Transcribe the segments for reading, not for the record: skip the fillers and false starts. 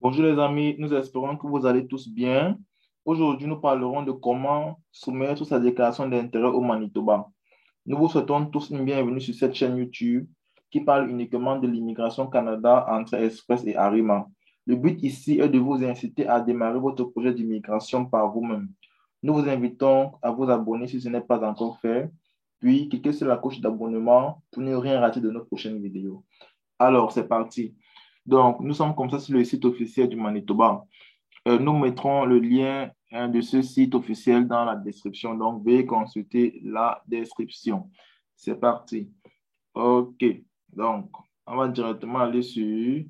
Bonjour les amis, nous espérons que vous allez tous bien. Aujourd'hui, nous parlerons de comment soumettre sa déclaration d'intérêt au Manitoba. Nous vous souhaitons tous une bienvenue sur cette chaîne YouTube qui parle uniquement de l'immigration Canada entre Express et Arima. Le but ici est de vous inciter à démarrer votre projet d'immigration par vous-même. Nous vous invitons à vous abonner si ce n'est pas encore fait, puis cliquez sur la cloche d'abonnement pour ne rien rater de nos prochaines vidéos. Alors, c'est parti. Donc, nous sommes comme ça sur le site officiel du Manitoba. Nous mettrons le lien de ce site officiel dans la description. Donc, veuillez consulter la description. C'est parti. OK. Donc, on va directement aller sur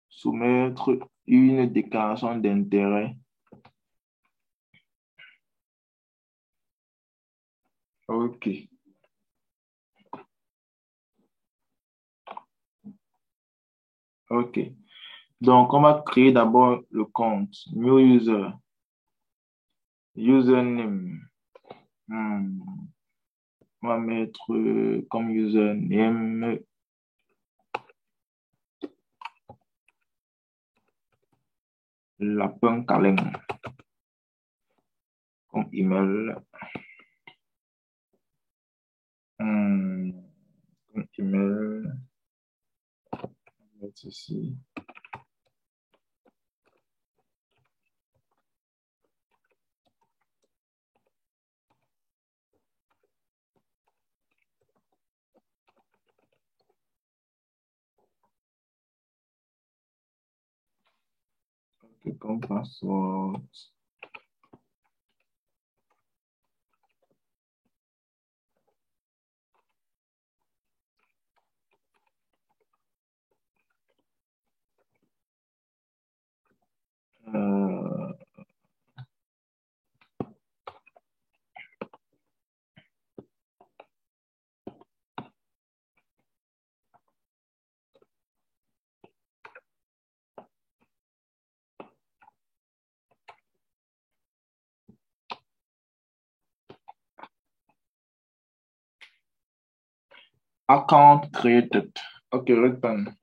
soumettre une déclaration d'intérêt. OK. OK. Donc, on va créer d'abord le compte. New user. Username. Hmm. On va mettre comme username lapin câlin. Comme email. Comme email. On va mettre ici. OK, comme password. Euh, account created. OK, return.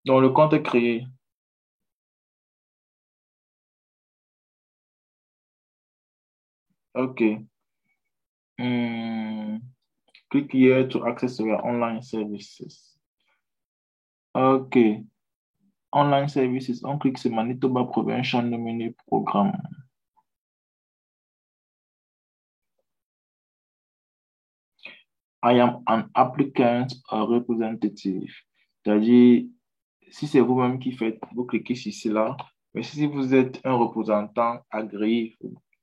Donc, le compte est créé. OK. Hmm, Click here to access your online services. OK. Online services. On clique sur Manitoba Provincial Nominee Programme. I am an applicant or representative. C'est-à-dire, si c'est vous-même qui faites, vous cliquez sur cela. Mais si vous êtes un représentant agréé,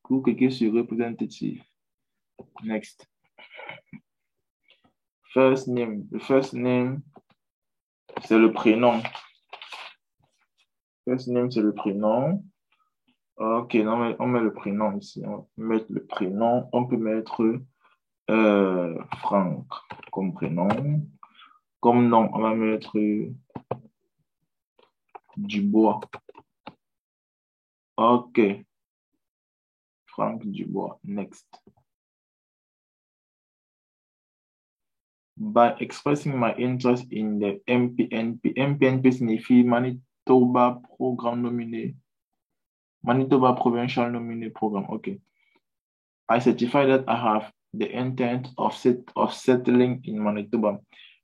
vous cliquez sur représentatif. Next. First name. Le first name, c'est le prénom. First name, c'est le prénom. OK, non, on met le prénom ici. On peut mettre le prénom. On peut mettre Franck comme prénom. Comme nom, on va mettre Dubois. OK. Franck Dubois. Next. By expressing my interest in the MPNP. MPNP signifie Manitoba Programme Nominé. Manitoba Provincial Nominee Program. OK. I certify that I have the intent of settling in Manitoba.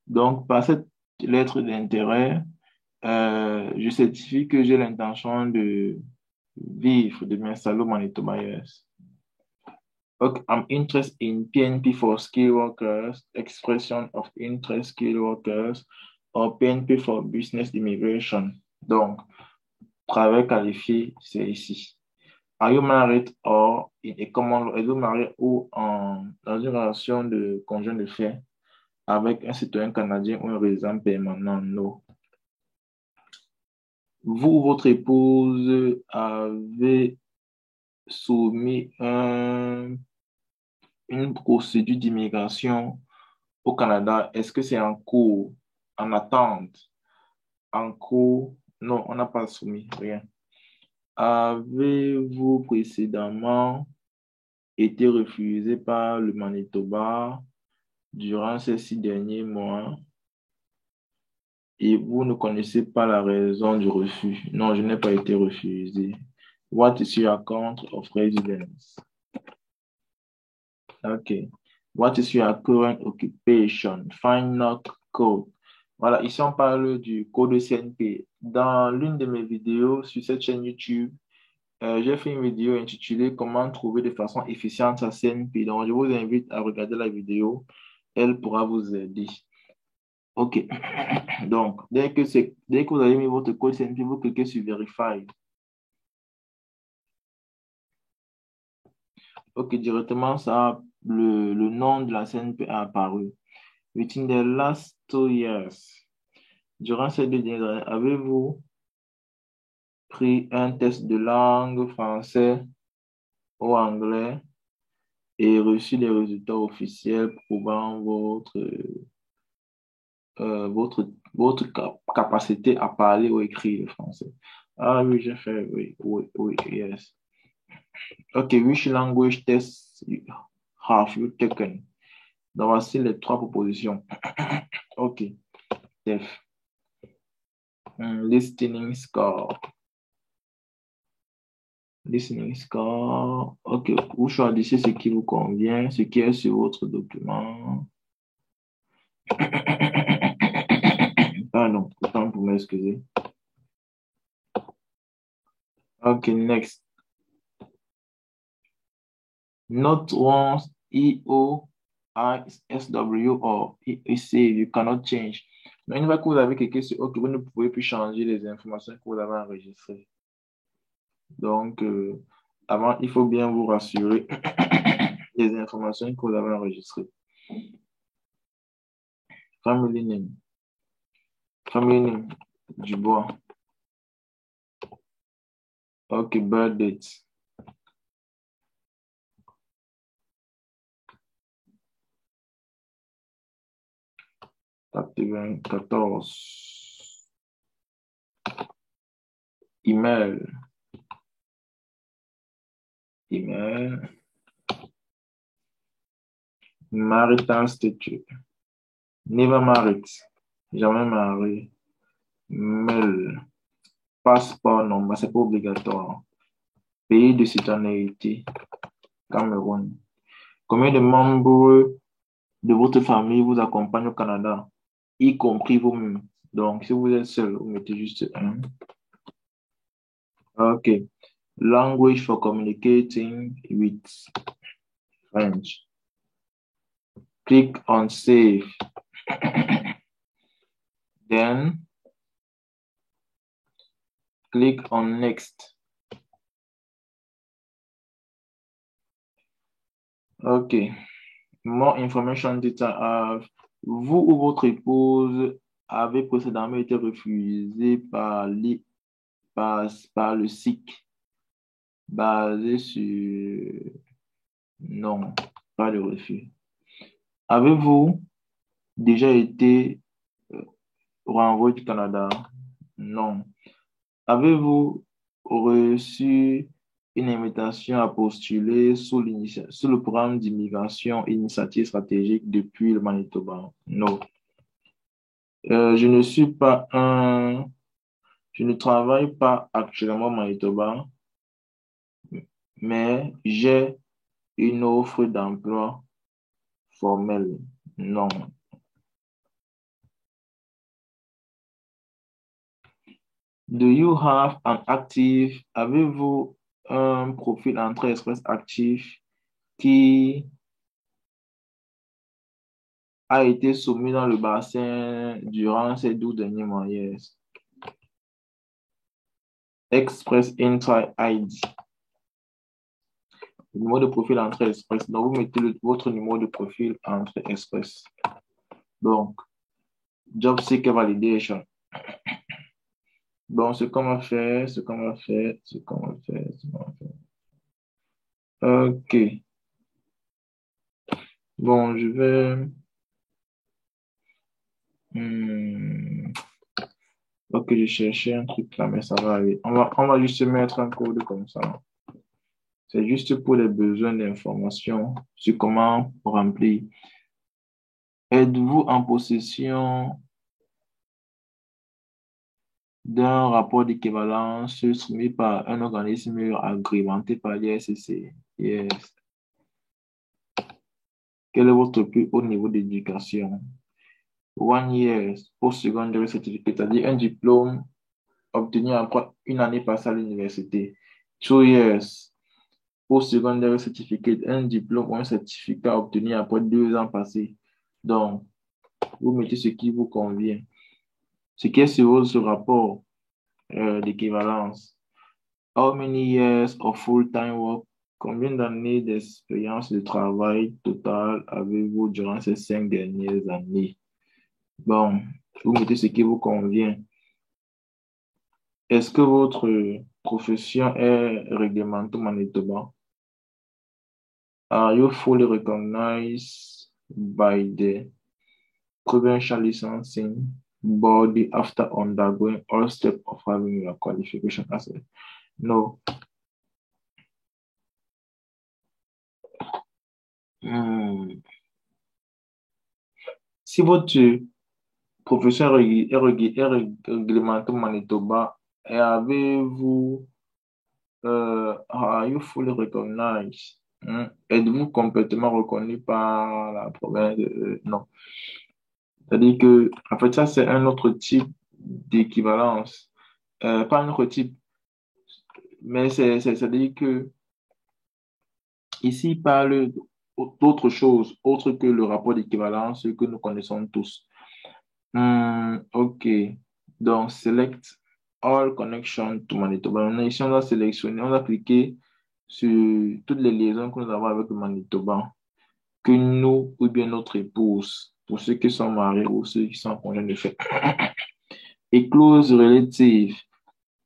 Donc, par cette lettre d'intérêt, je certifie que j'ai l'intention de vivre, de m'installer au Manitoba. Yes. Okay, I'm interested in PNP for skilled workers, expression of interest skilled workers, or PNP for business immigration. Donc, travail qualifié, c'est ici. Are you married or in a common law? Êtes-vous marié ou dans une relation de conjoint de fait avec un citoyen canadien ou un résident permanent? Non. Vous ou votre épouse avez soumis une procédure d'immigration au Canada. Est-ce que c'est en cours, en attente, en cours? Non, on n'a pas soumis rien. Avez-vous précédemment été refusé par le Manitoba durant ces 6 derniers mois et vous ne connaissez pas la raison du refus? Non, je n'ai pas été refusé. What is your country of residence? OK. What is your current occupation? Find not code. Voilà, ici on parle du code CNP. Dans l'une de mes vidéos sur cette chaîne YouTube, j'ai fait une vidéo intitulée Comment trouver de façon efficiente sa CNP. Donc, je vous invite à regarder la vidéo. Elle pourra vous aider. OK. Donc, dès que vous avez mis votre code CNP, vous cliquez sur Verify. OK, directement, ça, le nom de la CNP a apparu. Within the last 2 years, durant ces 2 dernières années, avez-vous pris un test de langue français ou anglais et reçu les résultats officiels prouvant votre capacité à parler ou écrire le français? Ah oui, j'ai fait, oui, oui, oui, yes. OK, which language tests have you taken? Donc, voici les 3 propositions. OK, Def. Listening score. Listening score. OK, vous choisissez ce qui vous convient, ce qui est sur votre document. Pardon, autant pour m'excuser. OK, next. Not once EO, ISW or EC, you cannot change. Mais une fois que vous avez cliqué sur OK, vous ne pouvez plus changer les informations que vous avez enregistrées. Donc, avant, il faut bien vous rassurer des informations que vous avez enregistrées. Family name. Family name. Dubois. OK, birth date. Email. Email. Marital statut. Never married. Jamais marié. Mail. Passeport, non, mais c'est pas obligatoire. Pays de citoyenneté. Cameroun. Combien de membres de votre famille vous accompagnent au Canada, y compris vous-même? Donc, si vous êtes seul, vous mettez juste un. OK. Language for communicating with French. Click on save. Then, click on next. OK. More information data. Vous ou votre épouse avez précédemment été refusé par le SIC basé sur... Non, pas de refus. Avez-vous déjà été renvoyé du Canada? Non. Avez-vous reçu une invitation à postuler sous le programme d'immigration Initiative stratégique depuis le Manitoba? Non. Je ne travaille pas actuellement au Manitoba, mais j'ai une offre d'emploi formelle. Non. Do you have an active, avez-vous un profil Entrée Express actif qui a été soumis dans le bassin durant ces 12 derniers mois? Yes. Express Entry ID. Le numéro de profil Entrée Express. Donc, vous mettez votre numéro de profil Entrée Express. Donc, Job Seeker Validation. Bon, ce qu'on va faire. OK. Bon, je vais... Ok, je cherchais un truc là, mais ça va aller. On va juste mettre un code comme ça. C'est juste pour les besoins d'information sur comment remplir. Êtes-vous en possession d'un rapport d'équivalence soumis par un organisme agrémenté par l'ISCC? Yes. Quel est votre plus haut niveau d'éducation? 1 year post-secondary certificate, c'est-à-dire un diplôme obtenu après une année passée à l'université. 2 years post-secondary certificate, un diplôme ou un certificat obtenu après 2 ans passés. Donc, vous mettez ce qui vous convient. Ce qui est sur ce rapport d'équivalence. How many years of full-time work? Combien d'années d'expérience de travail total avez-vous durant ces 5 dernières années? Bon, vous mettez ce qui vous convient. Est-ce que votre profession est réglementée au Manitoba? Are you fully recognized by the provincial licensing body after undergoing all steps of having your qualification as a... No. Si votre profession est réglementée au Manitoba, et avez-vous, are you fully recognized? Êtes-vous complètement reconnu par la province? Non. C'est-à-dire que, en fait, ça, c'est un autre type d'équivalence. Pas un autre type, mais c'est-à-dire que ici, il parle d'autre chose, autre que le rapport d'équivalence que nous connaissons tous. OK. Donc, select all connection to Manitoba. Ici, on va sélectionner, on va cliquer sur toutes les liaisons que nous avons avec le Manitoba, que nous ou bien notre épouse, pour ceux qui sont mariés ou ceux qui sont en congé de fait. Et clause relative,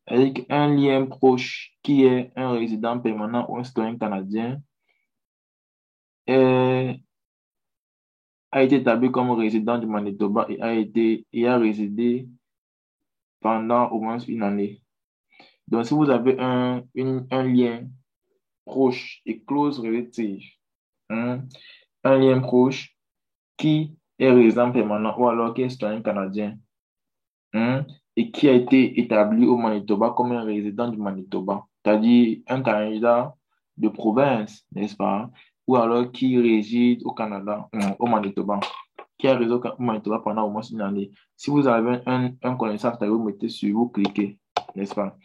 avec un lien proche qui est un résident permanent ou un citoyen canadien, a été établi comme résident du Manitoba et a résidé pendant au moins une année. Donc, si vous avez un lien proche et clause relative, un lien proche qui est résident permanent ou alors qui est citoyen canadien, et qui a été établi au Manitoba comme un résident du Manitoba, c'est-à-dire un candidat de province, n'est-ce pas? Ou alors qui réside au Canada, au Manitoba, qui a résidé au Manitoba pendant au moins une année. Si vous avez un connaissance, vous mettez sur, vous cliquez, n'est-ce pas?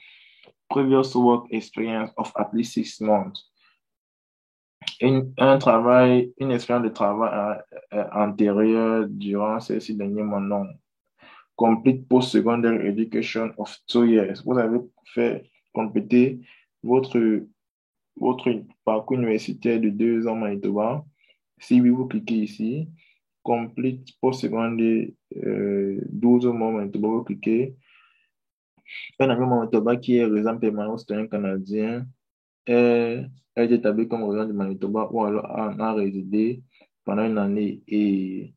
Previous work experience of at least 6 months. Une expérience de travail antérieure durant ces 6 derniers mois, non. Complete post-secondary education of 2 years. Vous avez fait compléter votre parcours universitaire de 2 ans au Manitoba. Si oui, vous cliquez ici. Complete post-secondary 12 mois au Manitoba, vous cliquez. Un ami au Manitoba qui est résident permanent citoyen canadien a été établi comme résident du Manitoba ou alors a résidé pendant une année et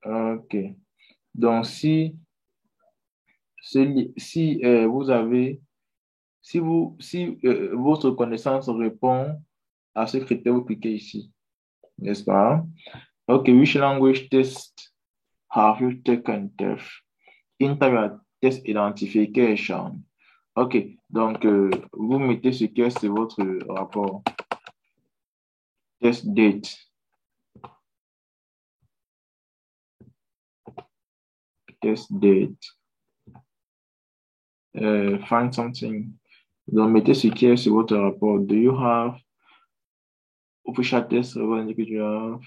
OK. Donc, si vous avez, si votre connaissance répond à ce critère, vous cliquez ici, n'est-ce pas? OK, which language test have you taken? Interview test identification. OK, donc vous mettez ce qui est sur votre rapport. Test date. Test date. Find something. Donc, mettez ce qui est sur votre rapport. Do you have official test? Que tu as.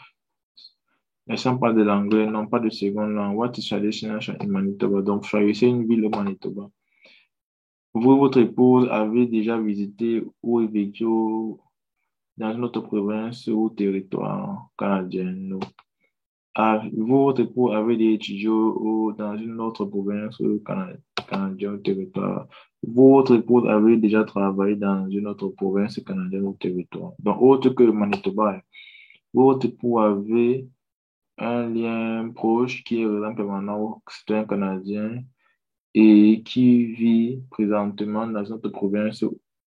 Elles sont pas de l'anglais, non pas de seconde langue. What is your destination in Manitoba? Donc, choisissez une ville au Manitoba. Vous, votre épouse, avez déjà visité ou vécu dans une autre province ou territoire canadien? Non. Vous, votre époux, avez des étudiants dans une autre province ou canadien ou territoire? Vous, votre épouse, avez déjà travaillé dans une autre province canadienne ou territoire? Donc, autre que le Manitoba. Vous, votre époux, avez un lien proche qui est résident permanent ou citoyen canadien et qui vit présentement dans une autre province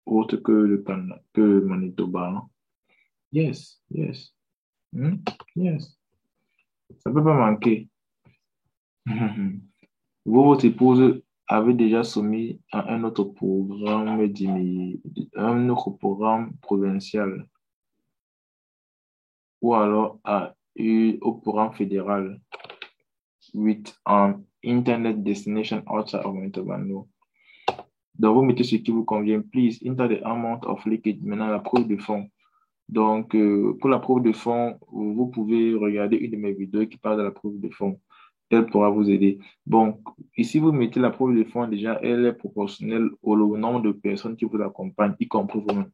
autre que le Manitoba. Yes, yes. Hmm? Yes. Ça peut pas manquer. Vous, votre épouse avait déjà soumis à un autre programme provincial ou alors à au programme fédéral with an internet destination outside of Manitoba. No. Donc, vous mettez ce qui vous convient. Please enter the amount of leakage. Maintenant, la preuve de fond. Donc, pour la preuve de fond, vous pouvez regarder une de mes vidéos qui parle de la preuve de fond. Elle pourra vous aider. Bon, ici, vous mettez la preuve de fond, déjà, elle est proportionnelle au nombre de personnes qui vous accompagnent, y compris vous-même.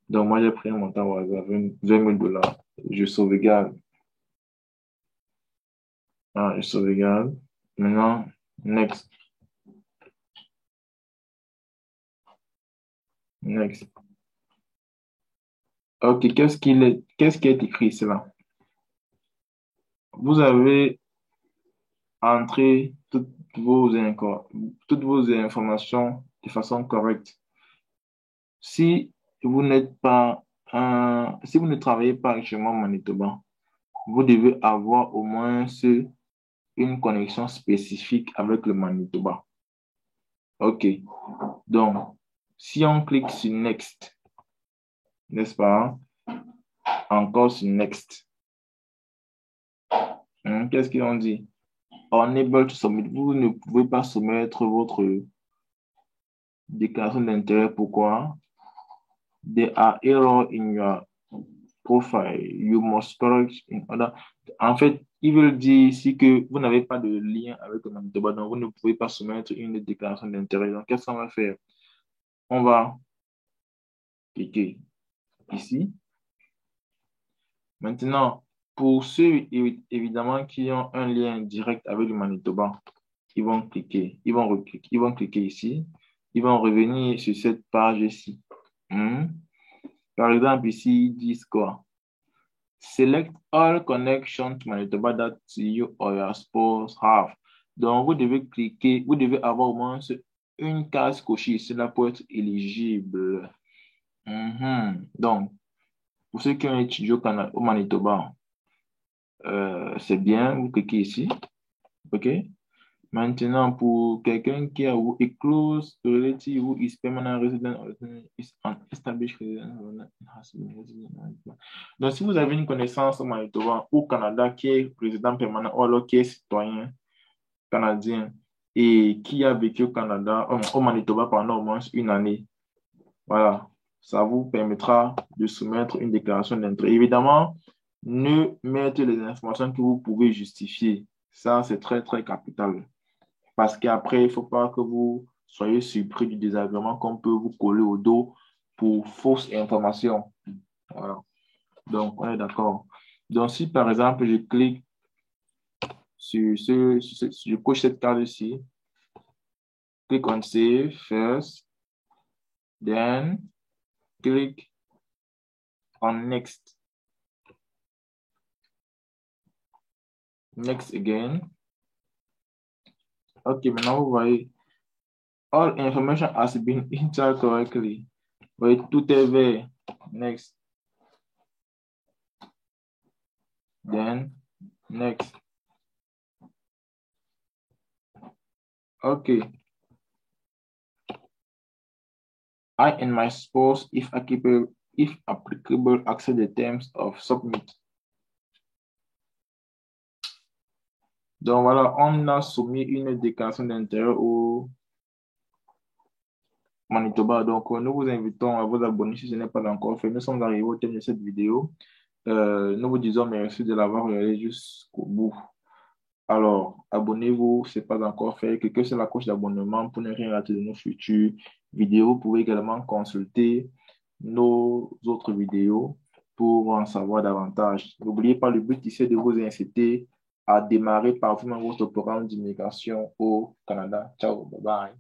Donc, moi, j'ai pris un montant au hasard, 20 000 dollars. Je sauvegarde. Ah, je sauvegarde. Maintenant, next. Next. OK, qu'est-ce qui est écrit cela? Vous avez entré toutes vos informations de façon correcte. Si vous n'êtes pas si vous ne travaillez pas actuellement au Manitoba, vous devez avoir au moins une connexion spécifique avec le Manitoba. OK. Donc, si on clique sur Next, n'est-ce pas? Encore sur Next. Qu'est-ce qu'ils ont dit? Unable to submit. Vous ne pouvez pas soumettre votre déclaration d'intérêt. Pourquoi? There are errors in your profile. You must correct in order. En fait, ils veulent dire ici que vous n'avez pas de lien avec le Manitoba, donc vous ne pouvez pas soumettre une déclaration d'intérêt. Donc, qu'est-ce qu'on va faire? On va cliquer ici. Maintenant, pour ceux évidemment qui ont un lien direct avec le Manitoba, ils vont cliquer ici. Ils vont revenir sur cette page ici. Par exemple, ici, ils disent quoi? Select all connections to Manitoba that you or your spouse have. Donc, vous devez avoir au moins une case cochée. Cela peut être éligible. Donc, pour ceux qui ont étudié au Manitoba, c'est bien, vous cliquez ici. OK? Maintenant, pour quelqu'un qui a a close relative who is permanent resident or is an established resident. Donc, si vous avez une connaissance au Manitoba ou au Canada qui est résident permanent ou alors qui est citoyen canadien et qui a vécu au Canada, au Manitoba pendant au moins une année, voilà, ça vous permettra de soumettre une déclaration d'intérêt. Évidemment, ne mettez les informations que vous pouvez justifier. Ça, c'est très, très capital. Parce qu'après, il ne faut pas que vous soyez surpris du désagrément qu'on peut vous coller au dos pour fausses informations. Voilà. Donc, on est d'accord. Donc, si par exemple, je clique je coche cette carte ici, click on Save first, then click on Next. Next again. OK, maintenant vous voyez, all information has been entered correctly. Vous voyez, tout est vert. Next. Then, next. OK. I and my spouse, if applicable, accept the terms of submit. Donc voilà, on a soumis une déclaration d'intérêt au Manitoba. Donc, nous vous invitons à vous abonner si ce n'est pas encore fait. Nous sommes arrivés au terme de cette vidéo. Nous vous disons merci de l'avoir regardé jusqu'au bout. Alors, abonnez-vous, ce n'est pas encore fait. Cliquez sur la cloche d'abonnement pour ne rien rater de nos futures vidéos. Vous pouvez également consulter nos autres vidéos pour en savoir davantage. N'oubliez pas, le but ici est de vous inciter à démarrer par vous-même votre programme d'immigration au Canada. Ciao, bye bye.